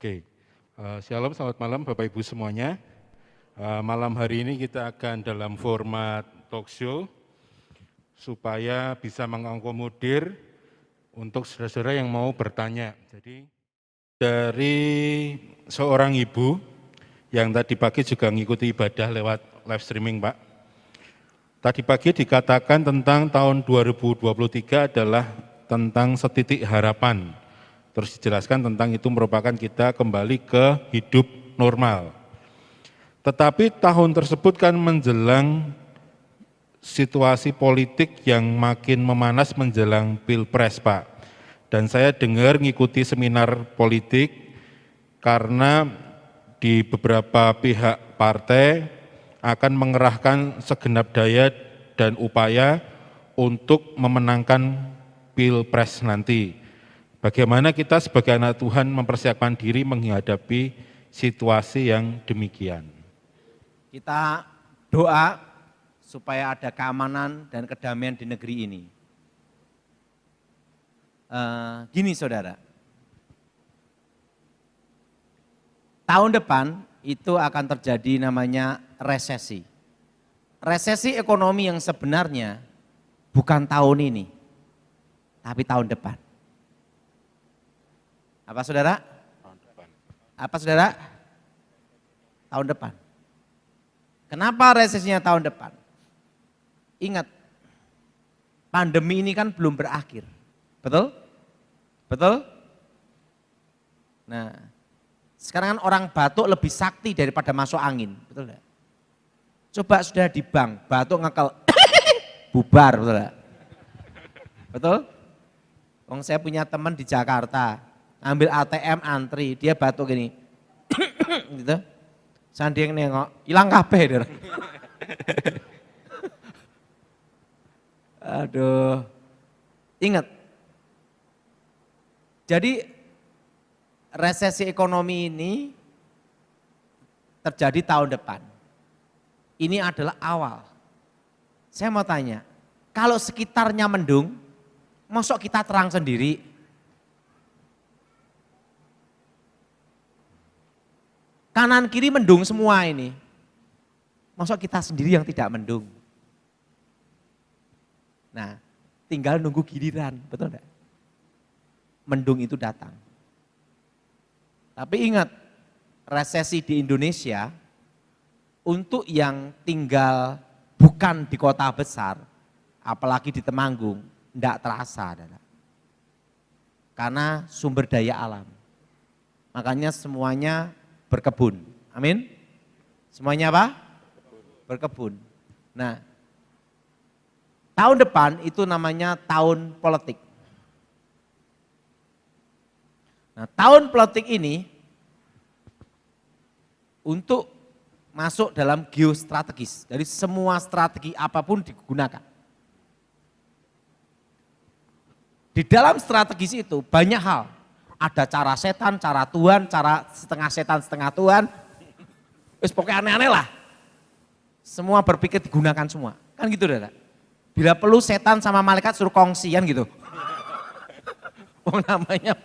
Oke, Shalom, selamat malam Bapak Ibu semuanya. Malam hari ini kita akan dalam format talk show supaya bisa mengakomodir untuk saudara-saudara yang mau bertanya. Jadi dari seorang ibu yang tadi pagi juga mengikuti ibadah lewat live streaming Pak. Tadi pagi dikatakan tentang tahun 2023 adalah tentang setitik harapan. Terus dijelaskan tentang itu merupakan kita kembali ke hidup normal. Tetapi tahun tersebut kan menjelang situasi politik yang makin memanas menjelang Pilpres Pak. Dan saya dengar ngikuti seminar politik karena di beberapa pihak partai akan mengerahkan segenap daya dan upaya untuk memenangkan Pilpres nanti. Bagaimana kita sebagai anak Tuhan mempersiapkan diri menghadapi situasi yang demikian? Kita doa supaya ada keamanan dan kedamaian di negeri ini. Gini saudara, tahun depan itu akan terjadi namanya resesi. Resesi ekonomi yang sebenarnya bukan tahun ini, tapi tahun depan. Apa saudara? Tahun depan. Apa saudara? Tahun depan. Kenapa resesinya tahun depan? Ingat, pandemi ini kan belum berakhir. Betul? Betul? Nah, sekarang kan orang batuk lebih sakti daripada masuk angin. Betul enggak? Coba sudah di bank, batuk ngekal, bubar. Betul enggak? Betul? Wong saya punya teman di Jakarta, ambil ATM antri, dia batuk gini, gitu. Sandi yang nengok, hilang kabeh dia. Aduh, ingat. Jadi resesi ekonomi ini terjadi tahun depan. Ini adalah awal. Saya mau tanya, kalau sekitarnya mendung, mosok kita terang sendiri? Kanan kiri mendung semua ini. Masa kita sendiri yang tidak mendung? Nah, tinggal nunggu giliran, betul enggak? Mendung itu datang. Tapi ingat, resesi di Indonesia untuk yang tinggal bukan di kota besar, apalagi di Temanggung, enggak terasa. Karena sumber daya alam. Makanya semuanya berkebun, amin. Semuanya apa? Berkebun. Nah, tahun depan itu namanya tahun politik. Nah, tahun politik ini untuk masuk dalam geostrategis. Jadi semua strategi apapun digunakan. Di dalam strategis itu banyak hal. Ada cara setan, cara Tuhan, cara setengah setan, setengah Tuhan. Wis pokoknya aneh-aneh lah. Semua berpikir digunakan semua. Kan gitu dah. Bila perlu setan sama malaikat suruh kongsian gitu. Oh namanya.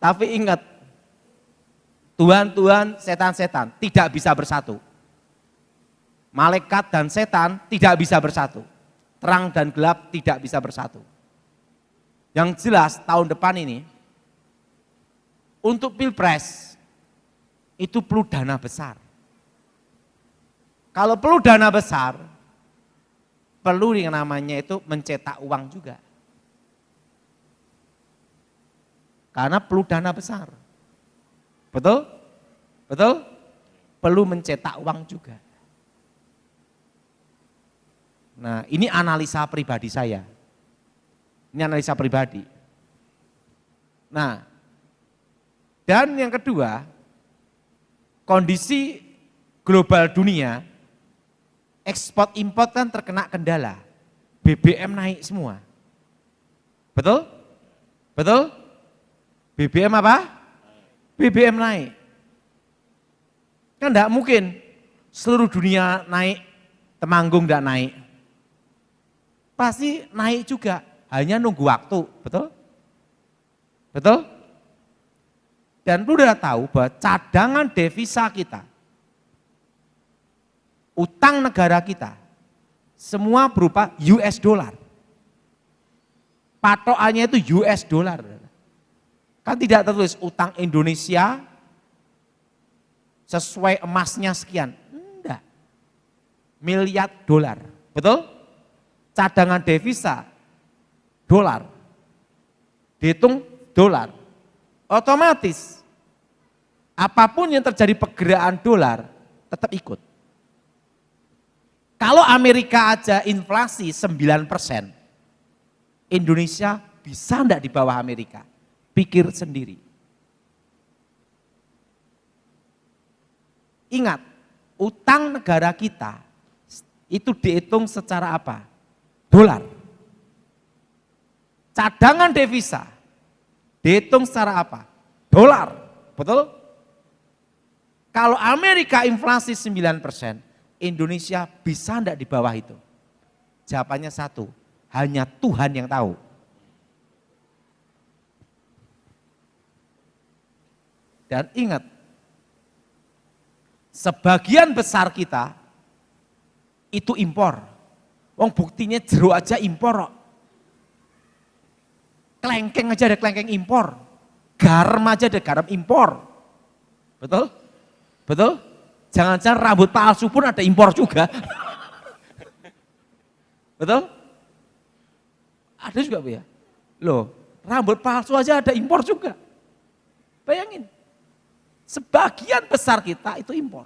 Tapi ingat, Tuhan, setan tidak bisa bersatu. Malaikat dan setan tidak bisa bersatu. Terang dan gelap tidak bisa bersatu. Yang jelas tahun depan ini, untuk Pilpres, itu perlu dana besar. Kalau perlu dana besar, perlu yang namanya itu mencetak uang juga. Karena perlu dana besar. Betul? Betul? Perlu mencetak uang juga. Nah, ini analisa pribadi saya. Ini analisa pribadi. Nah, dan yang kedua, kondisi global dunia, ekspor impor kan terkena kendala. BBM naik semua. Betul? Betul? BBM apa? BBM naik. Kan enggak mungkin seluruh dunia naik, Temanggung enggak naik. Pasti naik juga, hanya nunggu waktu, betul? Betul? Dan perlu kita tahu bahwa cadangan devisa kita, utang negara kita, semua berupa US dollar. Patokannya itu US dollar. Kan tidak tertulis utang Indonesia sesuai emasnya sekian. Enggak. Miliar dolar. Betul? Cadangan devisa dolar. Dihitung dolar. Otomatis apapun yang terjadi pergerakan dolar tetap ikut. Kalau Amerika aja inflasi 9%, Indonesia bisa enggak di bawah Amerika? Pikir sendiri. Ingat, utang negara kita itu dihitung secara apa? Dolar. Cadangan devisa dihitung secara apa? Dolar. Betul? Kalau Amerika inflasi 9%, Indonesia bisa enggak di bawah itu? Jawabannya satu, hanya Tuhan yang tahu. Dan ingat, sebagian besar kita itu impor. Wong buktinya jeruk aja impor kok. Kelengkeng aja ada kelengkeng impor. Garam aja ada garam impor. Betul? Betul? Jangan-jangan rambut palsu pun ada impor juga. Betul? Ada juga Bu ya? Loh, rambut palsu aja ada impor juga. Bayangin. Sebagian besar kita itu impor.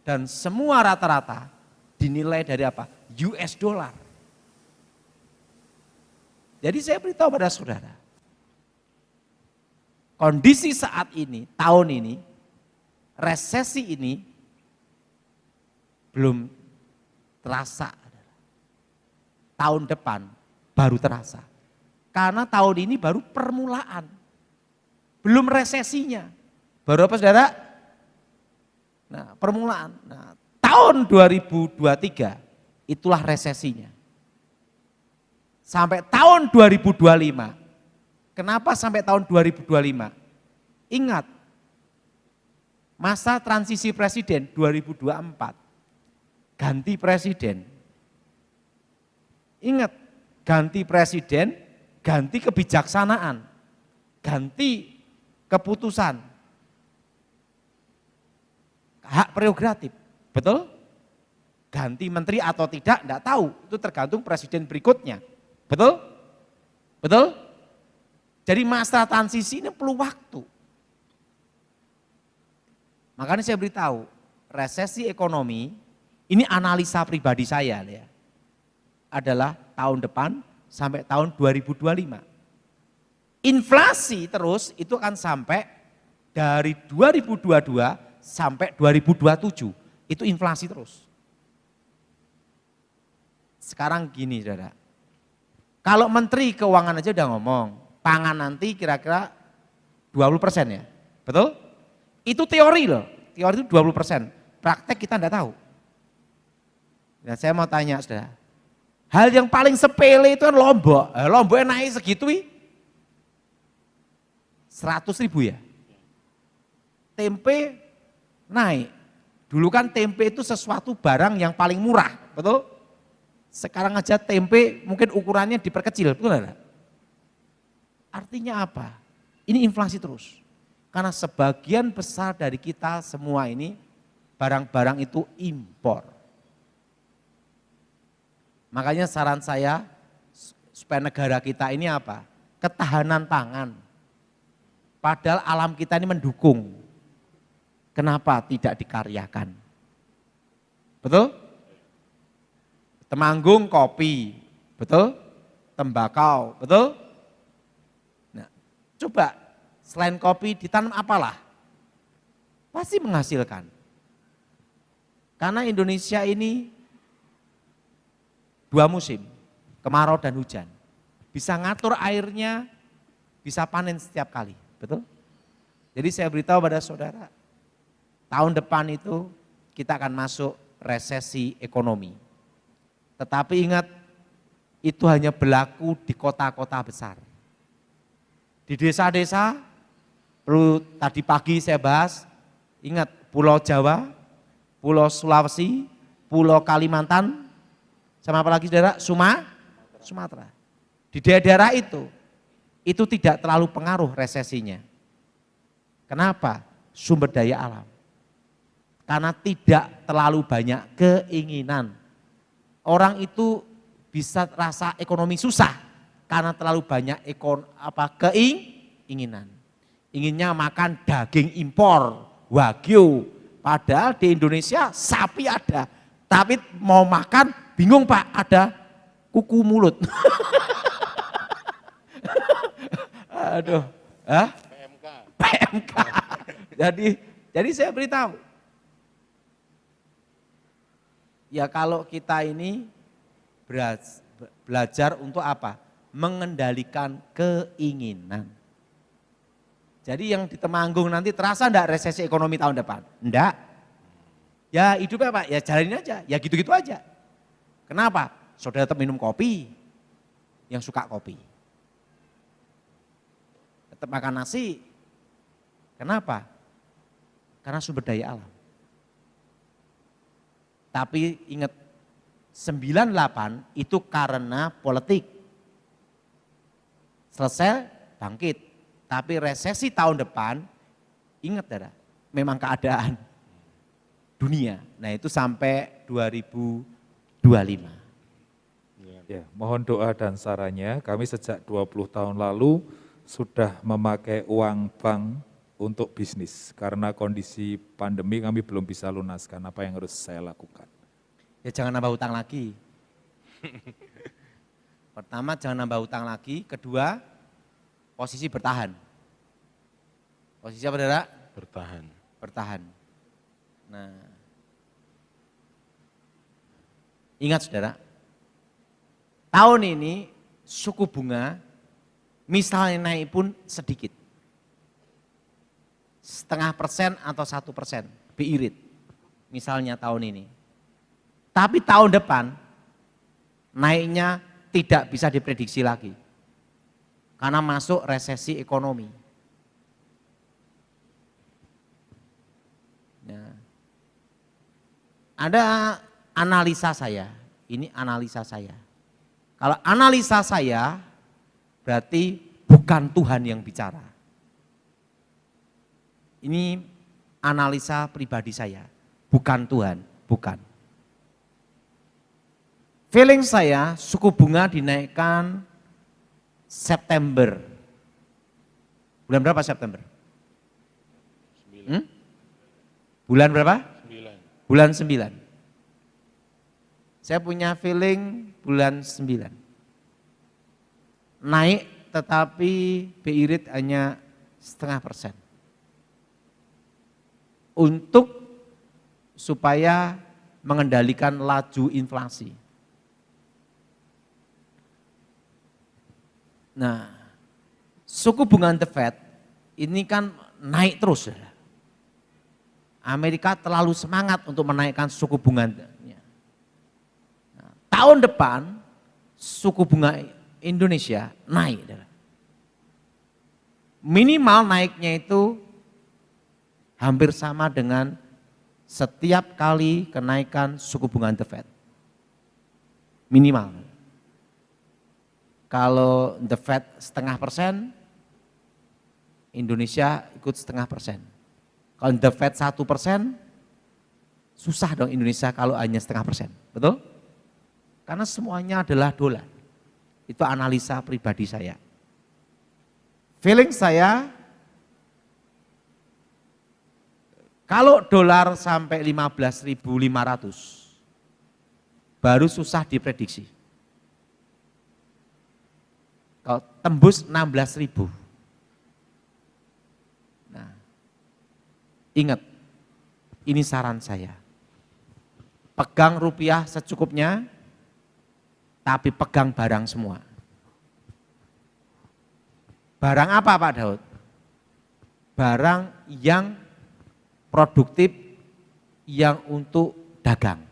Dan semua rata-rata dinilai dari apa? US dollar. Jadi saya beritahu pada saudara, kondisi saat ini, tahun ini, resesi ini belum terasa. Tahun depan baru terasa. Karena tahun ini baru permulaan. Belum resesinya. Baru apa saudara? Nah, permulaan. Nah, tahun 2023 itulah resesinya. Sampai tahun 2025. Kenapa sampai tahun 2025? Ingat, masa transisi presiden 2024. Ganti presiden. Ingat, ganti presiden, ganti kebijaksanaan, ganti keputusan. Hak prerogatif, betul? Ganti menteri atau tidak, enggak tahu. Itu tergantung presiden berikutnya. Betul? Betul? Jadi masa transisi ini perlu waktu. Makanya saya beritahu, resesi ekonomi, ini analisa pribadi saya ya, adalah tahun depan sampai tahun 2025. Inflasi terus itu akan sampai dari 2022 sampai 2027, itu inflasi terus. Sekarang gini saudara, kalau Menteri Keuangan aja udah ngomong, pangan nanti kira-kira 20% ya, betul? Itu teori loh, teori itu 20%, praktek kita enggak tahu. Dan saya mau tanya saudara, hal yang paling sepele itu kan Lombok, Lomboknya naik segitu 100.000 ya. Tempe naik, dulu kan tempe itu sesuatu barang yang paling murah, betul? Sekarang aja tempe mungkin ukurannya diperkecil, betul enggak? Artinya apa? Ini inflasi terus. Karena sebagian besar dari kita semua ini barang-barang itu impor. Makanya saran saya supaya negara kita ini apa? Ketahanan pangan. Padahal alam kita ini mendukung. Kenapa tidak dikaryakan? Betul? Temanggung kopi, betul? Tembakau, betul? Nah, coba selain kopi ditanam apalah? Pasti menghasilkan. Karena Indonesia ini 2 musim, kemarau dan hujan. Bisa ngatur airnya, bisa panen setiap kali, betul? Jadi saya beritahu pada saudara, tahun depan itu kita akan masuk resesi ekonomi. Tetapi ingat, itu hanya berlaku di kota-kota besar. Di desa-desa Perlu tadi pagi saya bahas, ingat Pulau Jawa, Pulau Sulawesi, Pulau Kalimantan, sama apa lagi saudara? Sumatera. Di daerah-daerah itu tidak terlalu pengaruh resesinya. Kenapa? Sumber daya alam. Karena tidak terlalu banyak keinginan. Orang itu bisa rasa ekonomi susah karena terlalu banyak keinginan. Inginnya makan daging impor, wagyu. Padahal di Indonesia sapi ada. Tapi mau makan bingung Pak, ada kuku mulut. Aduh, PMK. Jadi saya beritahu. Ya kalau kita ini belajar untuk apa? Mengendalikan keinginan. Jadi yang di Temanggung nanti terasa enggak resesi ekonomi tahun depan? Enggak. Ya hidupnya Pak, ya jalanin aja, ya gitu-gitu aja. Kenapa? Saudara tetap minum kopi, yang suka kopi. Tetap makan nasi. Kenapa? Karena sumber daya alam. Tapi ingat, 98 itu karena politik. Selesai, bangkit. Tapi resesi tahun depan, ingat saudara, memang keadaan dunia. Nah itu sampai 2025. Ya, mohon doa dan sarannya. Kami sejak 20 tahun lalu sudah memakai uang bank untuk bisnis. Karena kondisi pandemi kami belum bisa lunaskan. Apa yang harus saya lakukan? Ya jangan nambah hutang lagi. Pertama jangan nambah hutang lagi. Kedua, posisi bertahan. Posisi apa saudara? Bertahan. Bertahan. Nah, ingat saudara, tahun ini suku bunga misalnya naik pun sedikit. 0,5% atau 1% BI rate misalnya tahun ini. Tapi tahun depan naiknya tidak bisa diprediksi lagi. Karena masuk resesi ekonomi. Nah, ada analisa saya, ini analisa saya. Kalau analisa saya berarti bukan Tuhan yang bicara. Ini analisa pribadi saya, bukan Tuhan, bukan. Feeling saya suku bunga dinaikkan September. Bulan berapa September? Bulan berapa? 9. Bulan 9. Saya punya feeling bulan 9. Naik tetapi BI rate hanya 0,5%. Untuk supaya mengendalikan laju inflasi. Nah, suku bunga The Fed ini kan naik terus. Amerika terlalu semangat untuk menaikkan suku bunganya. Nah, tahun depan suku bunga Indonesia naik. Minimal naiknya itu hampir sama dengan setiap kali kenaikan suku bunga The Fed. Minimal. Kalau The Fed 0,5%, Indonesia ikut 0,5%. Kalau The Fed 1%, susah dong Indonesia kalau hanya 0,5%. Betul? Karena semuanya adalah dolar. Itu analisa pribadi saya. Feeling saya, kalau dolar sampai 15.500, baru susah diprediksi. Kalau tembus 16.000. Nah, ingat, ini saran saya. Pegang rupiah secukupnya, tapi pegang barang semua. Barang apa Pak Daud? Barang yang produktif, yang untuk dagang.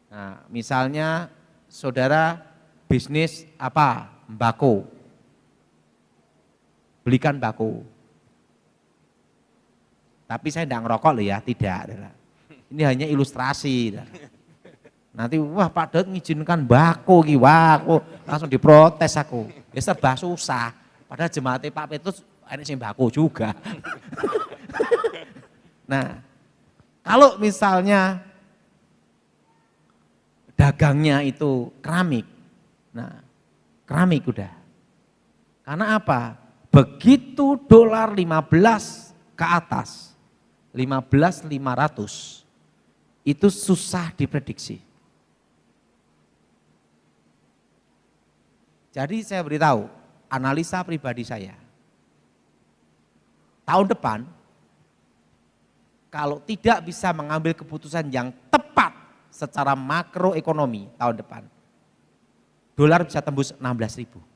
Nah, misalnya saudara bisnis apa? Mbako. belikan bako. Tapi saya tidak ngerokok loh ya, tidak. Ini hanya ilustrasi. Nanti wah Pak Daud ngizinkan bako, langsung diprotes aku. Ya serba susah. Padahal jemaatnya Pak Petrus enak sing bako juga. Nah, kalau misalnya dagangnya itu keramik, nah keramik udah. Karena apa? Begitu dolar 15 ke atas, 15.500, itu susah diprediksi. Jadi saya beritahu, analisa pribadi saya, tahun depan, kalau tidak bisa mengambil keputusan yang tepat secara makroekonomi tahun depan, dolar bisa tembus 16.000.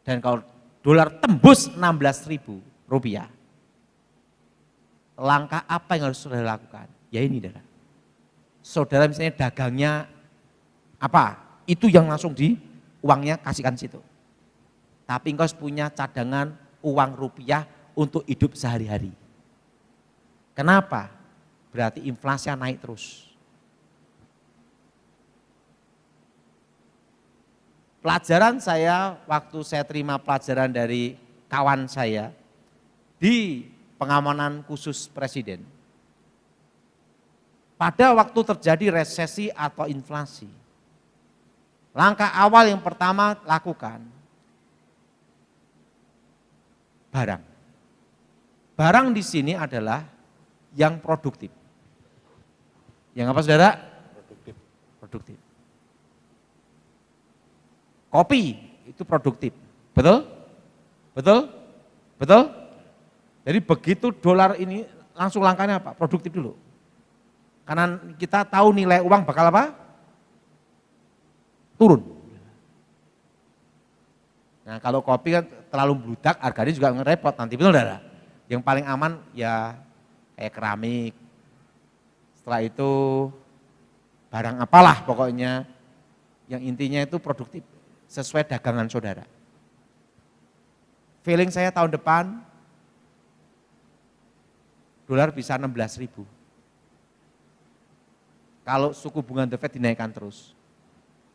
Dan kalau dolar tembus 16.000 rupiah, langkah apa yang harus saudara lakukan? Ya ini saudara. Saudara misalnya dagangnya apa? Itu yang langsung di uangnya kasihkan situ. Tapi engkau punya cadangan uang rupiah untuk hidup sehari-hari. Kenapa? Berarti inflasi naik terus. Pelajaran saya, waktu saya terima pelajaran dari kawan saya di pengamanan khusus presiden. Pada waktu terjadi resesi atau inflasi, langkah awal yang pertama lakukan, barang. Barang di sini adalah yang produktif. Yang apa saudara? Produktif. Kopi itu produktif. Betul? Betul? Betul? Jadi begitu dolar ini langsung langkahnya apa? Produktif dulu. Karena kita tahu nilai uang bakal apa? Turun. Nah kalau kopi kan terlalu bludak, harganya juga ngerepot nanti, betul enggak? Yang paling aman ya kayak keramik, setelah itu barang apalah pokoknya, yang intinya itu produktif, sesuai dagangan saudara. Feeling saya tahun depan, dolar bisa 16.000. Kalau suku bunga The Fed dinaikkan terus.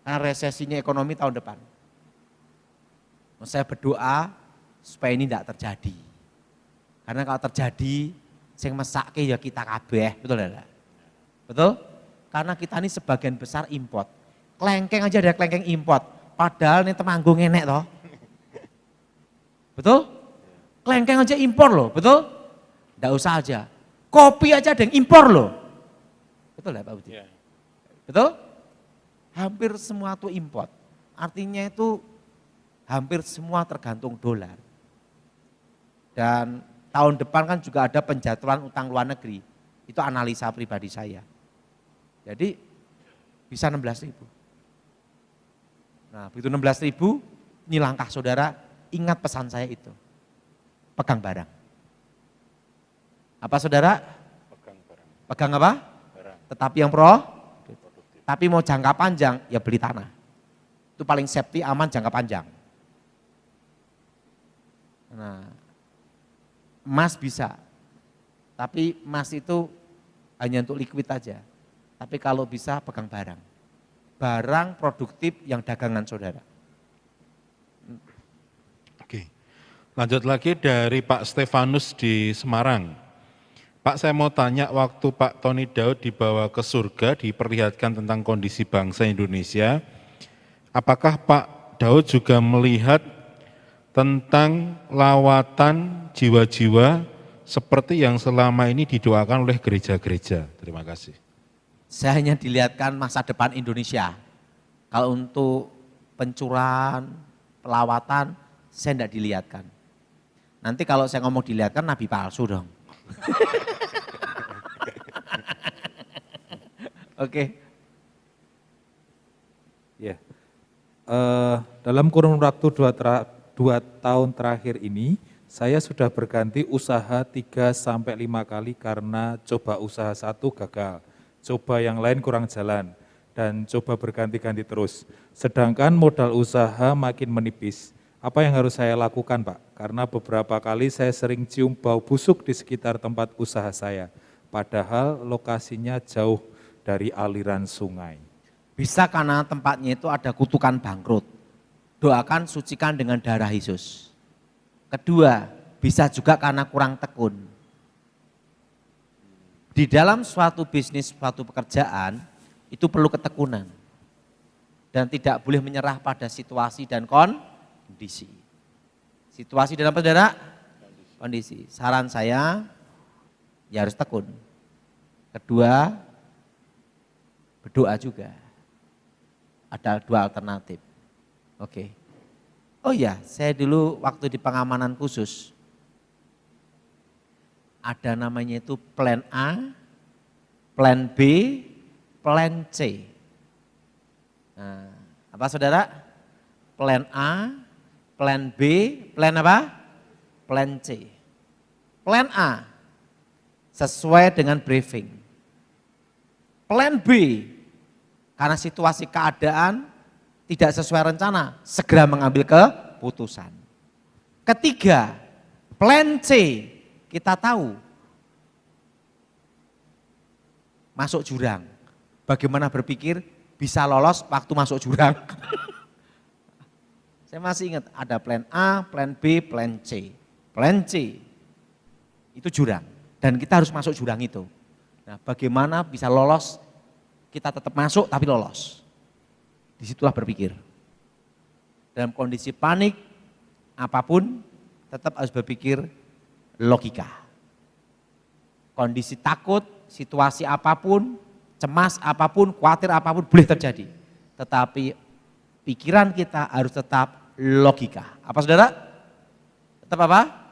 Karena resesinya ekonomi tahun depan. Saya berdoa supaya ini tidak terjadi. Karena kalau terjadi, sing mesake ya kita kabeh, betul enggak? Betul? Karena kita ini sebagian besar import. Klengkeng aja ada klengkeng import. Padahal ini Temanggung enek toh. Betul? Klengkeng aja impor loh, betul? Enggak usah aja. Kopi aja ada yang impor loh. Betul enggak Pak Budi? Betul? Hampir semua itu import. Artinya itu hampir semua tergantung dolar. Dan tahun depan kan juga ada penjatuhan utang luar negeri. Itu analisa pribadi saya. Jadi bisa 16.000. Nah begitu 16.000, ini langkah saudara, ingat pesan saya itu. Pegang barang. Apa saudara? Pegang barang. Pegang apa? Barang. Tetapi yang tapi mau jangka panjang, ya beli tanah. Itu paling safety, aman jangka panjang. Nah, emas bisa, tapi emas itu hanya untuk liquid aja. Tapi kalau bisa pegang barang. Barang produktif yang dagangan saudara. Oke, lanjut lagi dari Pak Stefanus di Semarang. Pak, saya mau tanya, waktu Pak Tony Daud dibawa ke surga, diperlihatkan tentang kondisi bangsa Indonesia, apakah Pak Daud juga melihat tentang lawatan jiwa-jiwa seperti yang selama ini didoakan oleh gereja-gereja? Terima kasih. Saya hanya dilihatkan masa depan Indonesia. Kalau untuk pencurahan, pelawatan, saya tidak dilihatkan. Nanti kalau saya ngomong dilihatkan, nabi palsu dong. Oke. Ya, dalam kurun waktu 2 tahun terakhir ini, saya sudah berganti usaha 3-5 kali karena coba usaha satu gagal, coba yang lain kurang jalan, dan coba berganti-ganti terus. Sedangkan modal usaha makin menipis. Apa yang harus saya lakukan, Pak? Karena beberapa kali saya sering cium bau busuk di sekitar tempat usaha saya, padahal lokasinya jauh dari aliran sungai. Bisa karena tempatnya itu ada kutukan bangkrut. Doakan, sucikan dengan darah Yesus. Kedua, bisa juga karena kurang tekun. Di dalam suatu bisnis, suatu pekerjaan, itu perlu ketekunan. Dan tidak boleh menyerah pada situasi dan kondisi. Situasi dalam saudara? Kondisi. Saran saya, ya harus tekun. Kedua, berdoa juga. Ada dua alternatif. Oke. Oh iya, saya dulu waktu di pengamanan khusus, ada namanya itu plan A, plan B, plan C. Nah, apa saudara? Plan A, plan B, plan apa? Plan C. Plan A, sesuai dengan briefing. Plan B, karena situasi keadaan tidak sesuai rencana, segera mengambil keputusan. Ketiga, plan C, kita tahu masuk jurang. Bagaimana berpikir bisa lolos waktu masuk jurang. Saya masih ingat ada plan A, plan B, plan C. Plan C itu jurang dan kita harus masuk jurang itu. Nah, bagaimana bisa lolos, kita tetap masuk tapi lolos. Disitulah berpikir. Dalam kondisi panik apapun tetap harus berpikir logika. Kondisi takut, situasi apapun, cemas apapun, khawatir apapun boleh terjadi. Tetapi pikiran kita harus tetap logika. Apa saudara? Tetap apa?